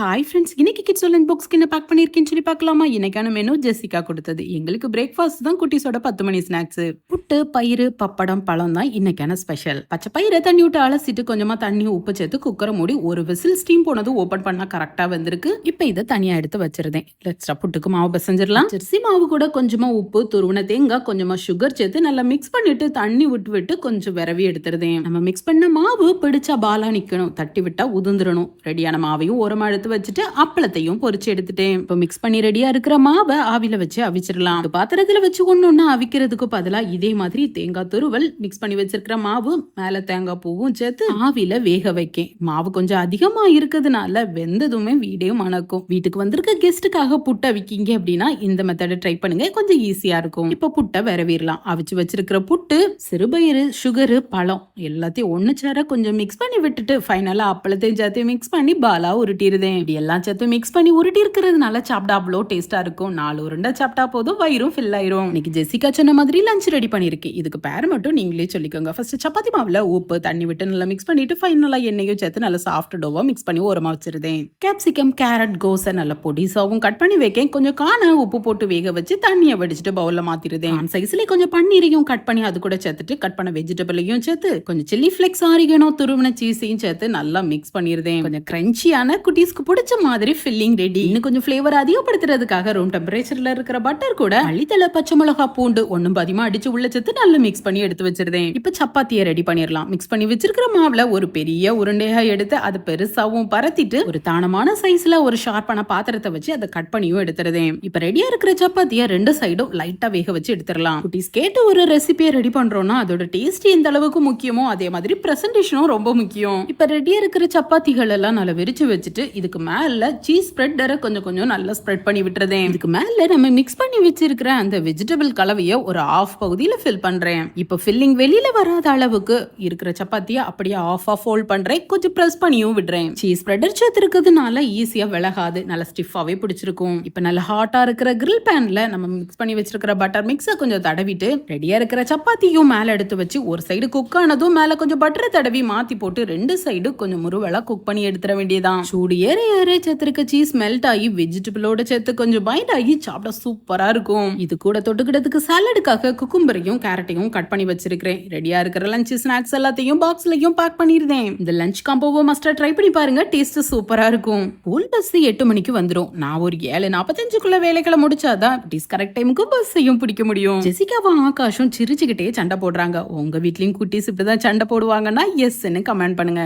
Hi friends, இன்னைக்கு kids lunch பாக்ஸ்க்கு என்ன back பண்ணியிருக்கேன்னு சொல்லி பார்க்கலாமா? இன்னைக்கான மெனு ஜெசிகா கொடுத்தது. எங்களுக்கு பிரேக்ஃபாஸ்ட் தான் குட்டீஸோட 10 மணி ஸ்நாக்ஸ். புட்டு, பயிறு, பப்படம், பழம் தான் இன்னைக்கான ஸ்பெஷல். பச்சை பயிரை தண்ணி விட்டு அலசிட்டு கொஞ்சமா தண்ணி உப்பு சேர்த்து குக்கரை மூடி ஒரு விசில் ஸ்டீம் போனது ஓபன் பண்ணா கரெக்டா வந்திருக்கு. இப்போ இதை தனியா எடுத்து வச்சிருந்தேன். எக்ஸ்ட்ரா புட்டுக்கு மாவு பிசைஞ்சிடலாம். ஜெர்சி மாவு கூட கொஞ்சமா உப்பு, துருவன தேங்காய், கொஞ்சமா சுகர் சேர்த்து நல்லா மிக்ஸ் பண்ணிட்டு தண்ணி விட்டு கொஞ்சம் விரவி எடுத்துருதேன். நம்ம மிக்ஸ் பண்ண மாவு பிடிச்சா பாலா நிக்கணும், தட்டி விட்டா உதிர்ந்துடணும். ரெடியான மாவையும் ஓரமா எடுத்து வச்சுட்டு அப்பளத்தையும் பொரிச்சு எடுத்துட்டேன். இப்போ மிக்ஸ் பண்ணி ரெடியா இருக்கிற மாவை ஆவில வச்சு அவிச்சிடலாம். பாத்திரத்துல வச்சு ஒண்ணு அவிக்கிறதுக்கு பதிலா இதே மாதிரி தேங்காய் துருவல், மிக்ஸ் பண்ணி வச்சிருக்கிற மாவு மேல தேங்காய் பூவும் சேர்த்து ஆவில வேக வைக்கேன். மாவு கொஞ்சம் அதிகமா இருக்கிறதுனால வெந்ததுமே வீடே மணக்கும். வீட்டுக்கு வந்திருக்க கெஸ்ட்டுக்காக புட்டை அவிக்கிங்க அப்படின்னா இந்த மெத்தடை ட்ரை பண்ணுங்க, கொஞ்சம் ஈஸியா இருக்கும். இப்போ புட்டை விரவிடலாம். அவிச்சு வச்சிருக்கிற புட்டு, சிறுபயிறு, சுகரு, பழம் எல்லாத்தையும் ஒண்ணு சேர கொஞ்சம் மிக்ஸ் பண்ணி விட்டுட்டு ஃபைனலா அப்பளத்தையும் சேர்த்து மிக்ஸ் பண்ணி பாலா உருட்டிடுதேன். இப்படி எல்லாம் சேர்த்து மிக்ஸ் பண்ணி உருட்டி இருக்கிறதுனால சாப்பிட்டா அவ்வளோ டேஸ்டா இருக்கும். 4 உருண்டை சாப்பிட்டா போதும், வயிறும் ஃபில் ஆயிரும். இன்னைக்கு ஜெசிகா சொன்ன மாதிரி லஞ்ச் ரெடி பண்ணிருக்கேன். இதுக்கு பேர் மட்டும் நீங்களே சொல்லிக்கோங்க. ஃபர்ஸ்ட் சப்பாத்தி மாவுல உப்பு தண்ணி விட்டு நல்லா மிக்ஸ் பண்ணிட்டு ஃபைனலா எண்ணெயும் சேர்த்து நல்லா சாஃப்ட் டோவா மிக்ஸ் பண்ணி ஓரமா வச்சிருந்தேன். கேப்சிகம், கேரட், கோஸை நல்லா பொடிசாவும் கட் பண்ணி வைக்கேன். கொஞ்சம் காண உப்பு போட்டு வேக வச்சு தண்ணியை வடிச்சிட்டு பவுல்ல மாத்திருந்தேன். சைஸ்ல கொஞ்சம் பன்னீரையும் கட் பண்ணி அது கூட சேர்த்துட்டு கட் பண்ண வெஜிடபிளையும் சேர்த்து கொஞ்சம் சில்லி ஃபிளெக்ஸ், ஆரிகனோ, துருவன சீஸையும் சேர்த்து நல்லா மிக்ஸ் பண்ணிருந்தேன். கொஞ்சம் கிரன்ச்சியான குட்டீஸ்க்கு பிடிச்ச மாதிரி ஃபில்லிங் ரெடி. இன்னும் கொஞ்சம் ஃபிளேவர் அதிகப்படுத்துறதுக்காக ரூம் டெம்பரேச்சர்ல இருக்கிற பட்டர் கூட மல்லித்தலை, பச்சை மிளகா, பூண்டு ஒண்ணும் பாதிமா அடிச்சு உள்ள சேர்த்து நல்லா மிக்ஸ் பண்ணி எடுத்து வச்சிருந்தேன். இப்ப சப்பாத்தியை ரெடி பண்ணிடலாம். மிக்ஸ் பண்ணி வச்சிருக்கிற மாவுல ஒரு பெரிய உருண்டையா எடுத்து அதை பெருசாவும் பரத்திட்டு ஒரு தானமான சைஸ்ல ஒரு ஷார்ப்பான பாத்திரத்தை வச்சு அதை கட் பண்ணியும் எடுத்துறதேன். இப்ப ரெடியா இருக்கிற சப்பாத்தியை 2 சைடும் லைட்டா வேக வச்சு எடுத்துடலாம். குட்டீஸ் கேட்டு ஒரு ரெசிபியை ரெடி பண்றோம்னா அதோட டேஸ்ட் எந்த அளவுக்கு முக்கியமோ அதே மாதிரி பிரசன்டேஷனும் ரொம்ப முக்கியம். இப்ப ரெடியா இருக்கிற சப்பாத்திகள் எல்லாம் நல்லா விரிச்சு வச்சுட்டு இதுக்கு மேல சீஸ் ஸ்ப்ரெட்டரை கொஞ்சம் நல்லா ஸ்ப்ரெட் பண்ணி விட்டுறதேன். இதுக்கு மேல நம்ம மிக்ஸ் பண்ணி வச்சிருக்கிற அந்த வெஜிடபிள் கலவையை ஒரு ஆஃப் பகுதியில ஃபில் பண்றேன். இப்ப ஃபில்லிங் வெளியில வராத அளவுக்கு இருக்கிற சப்பாத்தியை அப்படியே ஆஃப் ஃபோல்ட் பண்றேன். கொஞ்சம் பிரஸ் பண்ணியும் விடுறேன். சீஸ் ஸ்ப்ரெடர் சேர்த்துக்கிறதுனால ஈஸியா விலகாது, நல்லா ஸ்டிஃபாவே பிடிச்சிருக்கும். இப்ப நல்ல ஹாட்டா இருக்கிற கிரில் பேன்ல நம்ம மிக்ஸ் பண்ணி வச்சிருக்கிற பட்டர் மிக்ஸை கொஞ்சம் தடவிட்டு ரெடியா இருக்கிற சப்பாத்தியும் மேல எடுத்து வச்சு ஒரு சைடு குக் ஆனதும் மேல கொஞ்சம் பட்டரை தடவி மாத்தி போட்டு 2 சைடு கொஞ்சம் முருவலா குக் பண்ணி எடுத்துட வேண்டியதான். சூடு ஏற சேர்த்திருக்க சீஸ் மெல்ட் ஆகி வெஜிடபிளோட சேர்த்து கொஞ்சம் பைண்ட் ஆகி சாப்பிட சூப்பரா இருக்கும். இது கூட தொட்டுக்கிட்டதுக்கு சாலடுக்காக குக்கும்பரையும் கேரட்டையும் கட் பண்ணி வச்சிருக்கிறேன். ரெடியா இருக்கிற லஞ்ச் ஸ்நாக்ஸ் எல்லாத்தையும் பாக்ஸ்லயும் பேக் பண்ணிருந்தேன். இந்த லஞ்ச் காம்போவை மஸ்டா ட்ரை பண்ணி பாருங்க, டேஸ்ட் சூப்பரா இருக்கும். ஸ்கூல் பஸ் 8 மணிக்கு வந்துடும். நான் ஒரு 7:45க்குள்ள வேலைகளை முடிச்சாதான் கரெக்ட் டைமுக்கு பஸ்ஸையும் பிடிக்க முடியும். ஜெசிகாவும் ஆகாஷும் சிரிச்சுக்கிட்டே சண்டை போடுறாங்க. உங்க வீட்லயும் குட்டீஸ் இப்படிதான் சண்டை போடுவாங்கன்னா எஸ்ன்னு கமெண்ட் பண்ணுங்க.